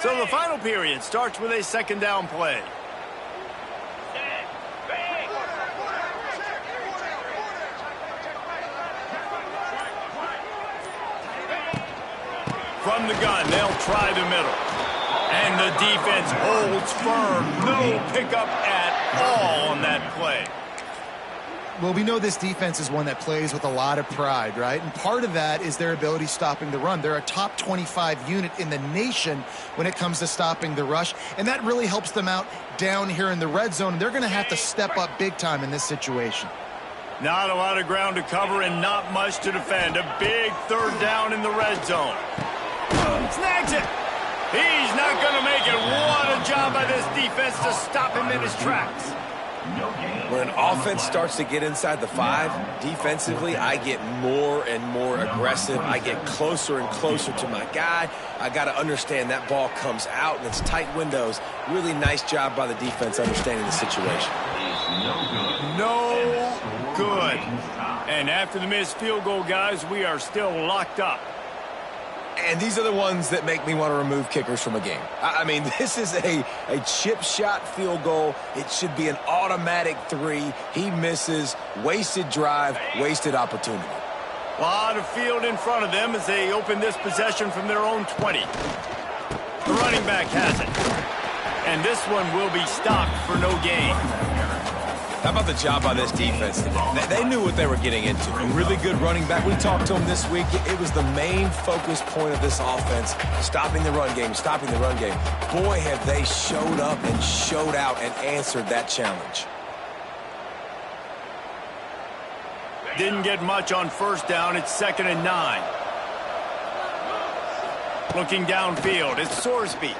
So the final period starts with a second down play. From the gun, they'll try the middle. And the defense holds firm. No pickup at all on that play. Well, we know this defense is one that plays with a lot of pride, right? And part of that is their ability stopping the run. They're a top 25 unit in the nation when it comes to stopping the rush, and that really helps them out down here in the red zone. And they're going to have to step up big time in this situation. Not a lot of ground to cover and not much to defend. A big third down in the red zone. Snags it. He's not going to make it. What a job by this defense to stop him in his tracks. When an offense starts to get inside the 5, defensively, I get more and more aggressive. I get closer and closer to my guy. I got to understand that ball comes out and it's tight windows. Really nice job by the defense understanding the situation. No good. And after the missed field goal, guys, we are still locked up. And these are the ones that make me want to remove kickers from a game. I mean, this is a chip shot field goal. It should be an automatic 3. He misses. Wasted drive, wasted opportunity. A lot of field in front of them as they open this possession from their own 20. The running back has it. And this one will be stopped for no gain. How about the job by this defense today? They knew what they were getting into. A really good running back. We talked to him this week. It was the main focus point of this offense, stopping the run game, stopping the run game. Boy, have they showed up and showed out and answered that challenge. Didn't get much on first down. It's 2nd and 9. Looking downfield. It's Sorsby.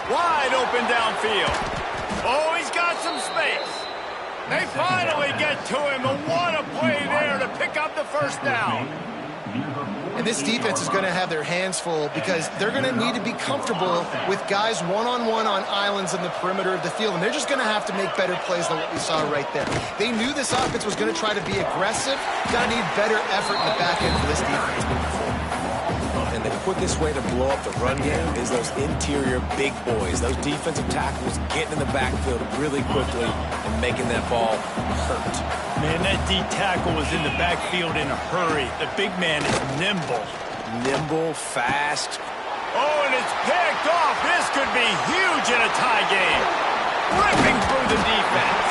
Wide open downfield. Oh, he's got some space. They finally get to him, and what a play there to pick up the first down. And this defense is going to have their hands full because they're going to need to be comfortable with guys one-on-one on islands in the perimeter of the field, and they're just going to have to make better plays than what we saw right there. They knew this offense was going to try to be aggressive. Going to need better effort in the back end for this defense moving forward. And the quickest way to blow up the run game is those interior big boys, those defensive tackles getting in the backfield really quickly and making that ball hurt. Man, that D tackle was in the backfield in a hurry. The big man is nimble. Nimble, fast. Oh, and it's picked off. This could be huge in a tie game. Ripping through the defense.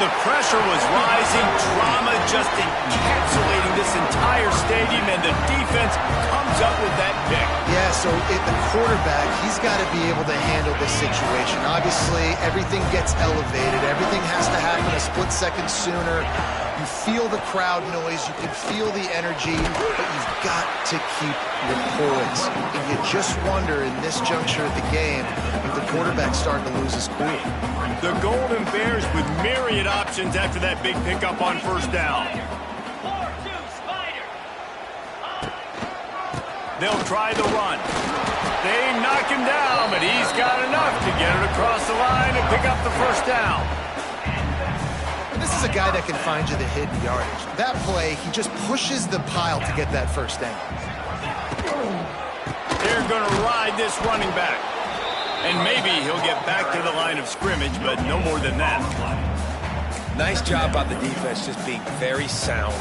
The pressure was rising. Drama just encapsulating this entire stadium, and the defense comes up with that pick. Yeah, so the quarterback, he's got to be able to handle this situation. Obviously, everything gets elevated. Everything has to happen a split second sooner. You feel the crowd noise. You can feel the energy, but you've got to keep your poise. And you just wonder in this juncture of the game if the quarterback's starting to lose his cool. The Golden Bears with myriad options after that big pickup on first down. They'll try the run. They knock him down, but he's got enough to get it across the line and pick up the first down. And this is a guy that can find you the hidden yardage. That play, he just pushes the pile to get that first down. They're going to ride this running back. And maybe he'll get back to the line of scrimmage, but no more than that. Nice job by the defense just being very sound,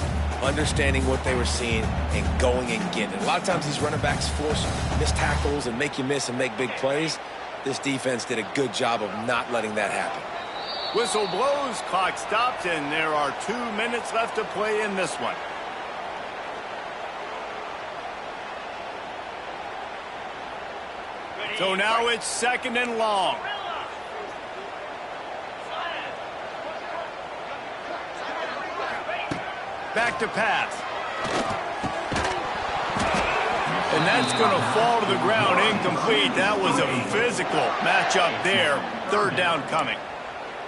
understanding what they were seeing, and going and getting it. A lot of times these running backs force missed tackles and make you miss and make big plays. This defense did a good job of not letting that happen. Whistle blows, clock stops, and there are 2 minutes left to play in this one. So now it's 2nd and long. Back to pass. And that's going to fall to the ground incomplete. That was a physical matchup there. 3rd down coming.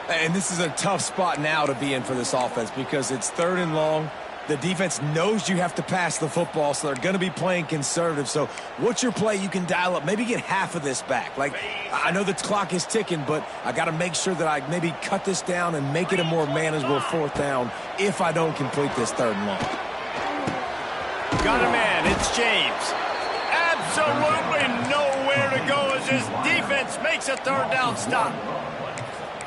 And this is a tough spot now to be in for this offense because it's 3rd and long. The defense knows you have to pass the football, so they're going to be playing conservative. So what's your play you can dial up? Maybe get half of this back. Like, I know the clock is ticking, but I got to make sure that I maybe cut this down and make it a more manageable 4th down if I don't complete this 3rd and long. Got a man. It's James. Absolutely no defense makes a third down stop.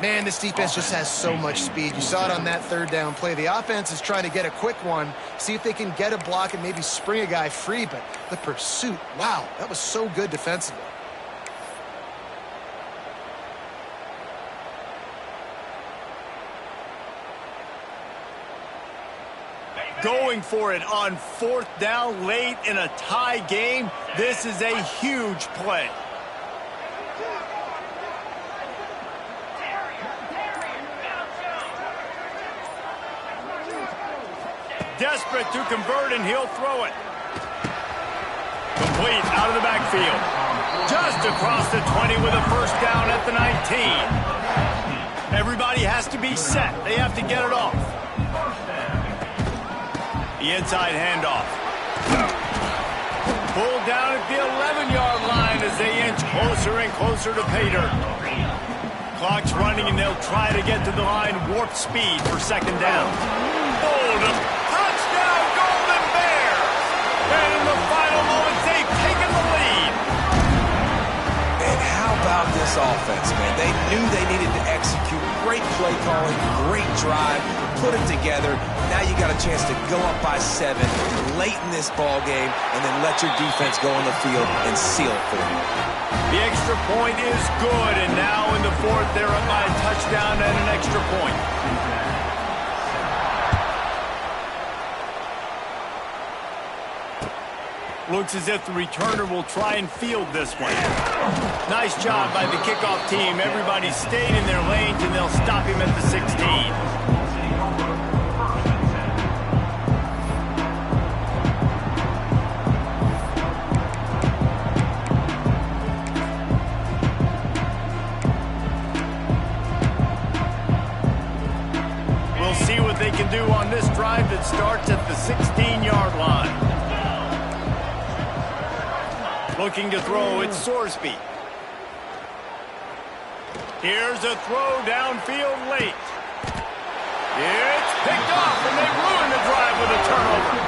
Man, this defense just has so much speed. You saw it on that third down play. The offense is trying to get a quick one, see if they can get a block and maybe spring a guy free, but the pursuit, wow, that was so good defensively. Going for it on fourth down late in a tie game. This is a huge play. Desperate to convert, and he'll throw it. Complete out of the backfield. Just across the 20 with a first down at the 19. Everybody has to be set. They have to get it off. The inside handoff. Pulled down at the 11-yard line as they inch closer and closer to pay dirt. Clock's running, and they'll try to get to the line warp speed for second down. Bold. Touchdown, Golden Bears! And in the final moments, they've taken the lead. And how about this offense, man? They knew they needed to execute. Great play calling, great drive, put it together. Now you got a chance to go up by 7 late in this ball game and then let your defense go on the field and seal it for you. The extra point is good, and now in the fourth, they're up by a touchdown and an extra point. Looks as if the returner will try and field this one. Nice job by the kickoff team. Everybody stayed in their lanes, and they'll stop him at the 16. We'll see what they can do on this drive that starts at the 16-yard line. Looking to throw, it's Sorsby. Here's a throw downfield late. It's picked off, and they ruin the drive with a turnover.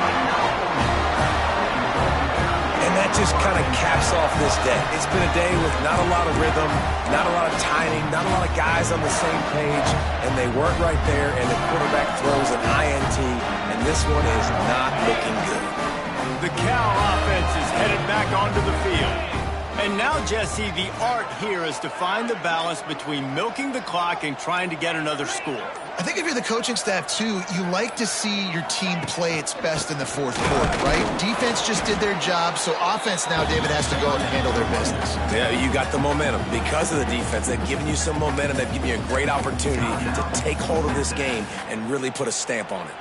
And that just kind of caps off this day. It's been a day with not a lot of rhythm, not a lot of timing, not a lot of guys on the same page, and they weren't right there, and the quarterback throws an INT, and this one is not looking good. The Cal offense is headed back onto the field. And now, Jesse, the art here is to find the balance between milking the clock and trying to get another score. I think if you're the coaching staff, too, you like to see your team play its best in the fourth quarter, right? Defense just did their job, so offense now, David, has to go out and handle their business. Yeah, you got the momentum. Because of the defense, they've given you some momentum. They've given you a great opportunity to take hold of this game and really put a stamp on it.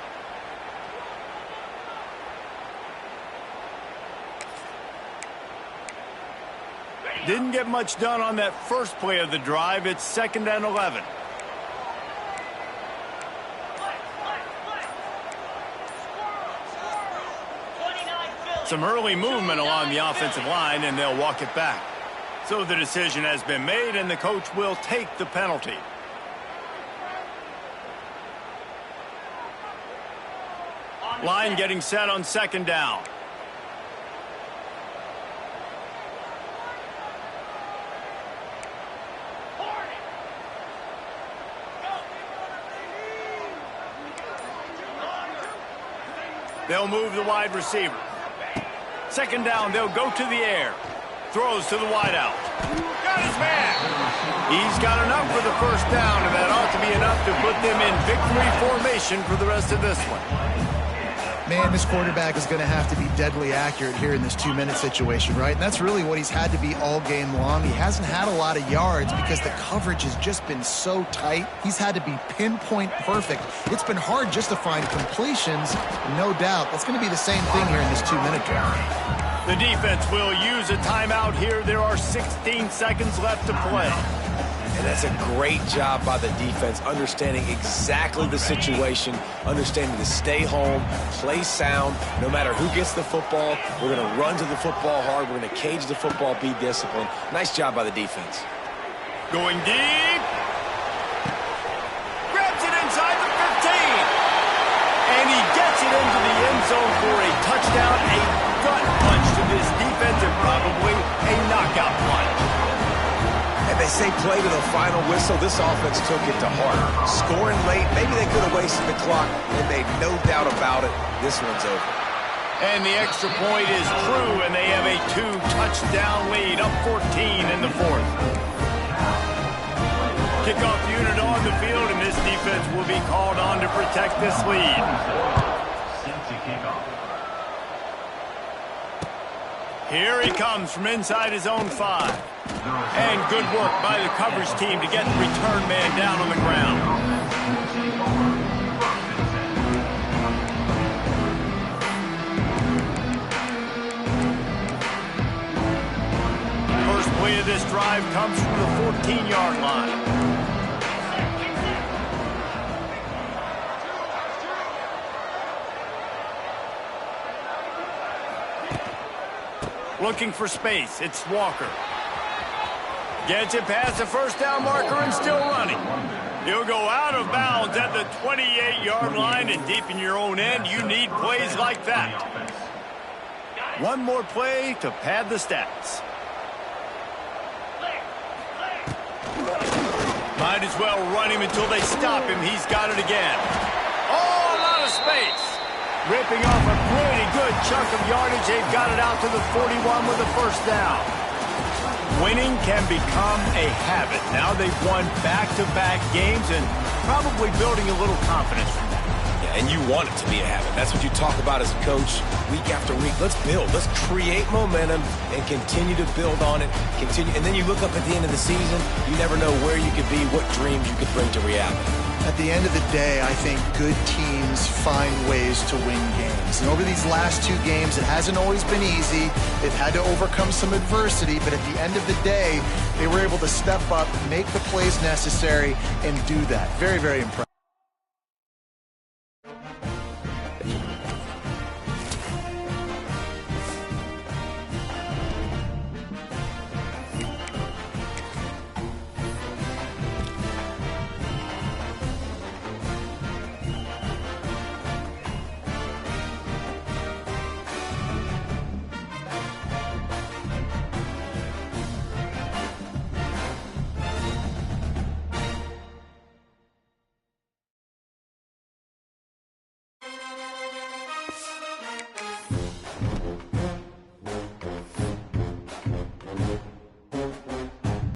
Didn't get much done on that first play of the drive. It's 2nd and 11. Some early movement along the offensive line, and they'll walk it back. So the decision has been made, and the coach will take the penalty. Line getting set on 2nd down. They'll move the wide receiver. 2nd down, they'll go to the air. Throws to the wideout. Got his man. He's got enough for the first down, and that ought to be enough to put them in victory formation for the rest of this one. Man, this quarterback is going to have to be deadly accurate here in this 2-minute situation, right? And that's really what he's had to be all game long. He hasn't had a lot of yards because the coverage has just been so tight. He's had to be pinpoint perfect. It's been hard just to find completions, no doubt. That's going to be the same thing here in this 2-minute drive. The defense will use a timeout here. There are 16 seconds left to play. And that's a great job by the defense, understanding exactly the situation, understanding to stay home, play sound. No matter who gets the football, we're going to run to the football hard. We're going to cage the football, be disciplined. Nice job by the defense. Going deep. Grabs it inside the 15. And he gets it into the end zone for a touchdown, a gut punch to this defense, and probably a knockout punch. They say play to the final whistle. This offense took it to heart. Scoring late, maybe they could have wasted the clock. They made no doubt about it. This one's over. And the extra point is true, and they have a 2-touchdown lead, up 14 in the fourth. Kickoff unit on the field, and this defense will be called on to protect this lead. Here he comes from inside his own 5. And good work by the coverage team to get the return man down on the ground. First play of this drive comes from the 14-yard line. Looking for space, it's Walker. Gets it past the first down marker and still running. He'll go out of bounds at the 28-yard line, and deep in your own end, you need plays like that. One more play to pad the stats. Might as well run him until they stop him. He's got it again. Oh, a lot of space. Ripping off a pretty good chunk of yardage. They've got it out to the 41 with a first down. Winning can become a habit. Now they've won back-to-back games and probably building a little confidence from that. Yeah, and you want it to be a habit. That's what you talk about as a coach week after week. Let's build. Let's create momentum and continue to build on it. And then you look up at the end of the season, you never know where you could be, what dreams you could bring to reality. At the end of the day, I think good teams find ways to win games. And over these last 2 games, it hasn't always been easy. They've had to overcome some adversity, but at the end of the day, they were able to step up, make the plays necessary, and do that. Very, very impressive.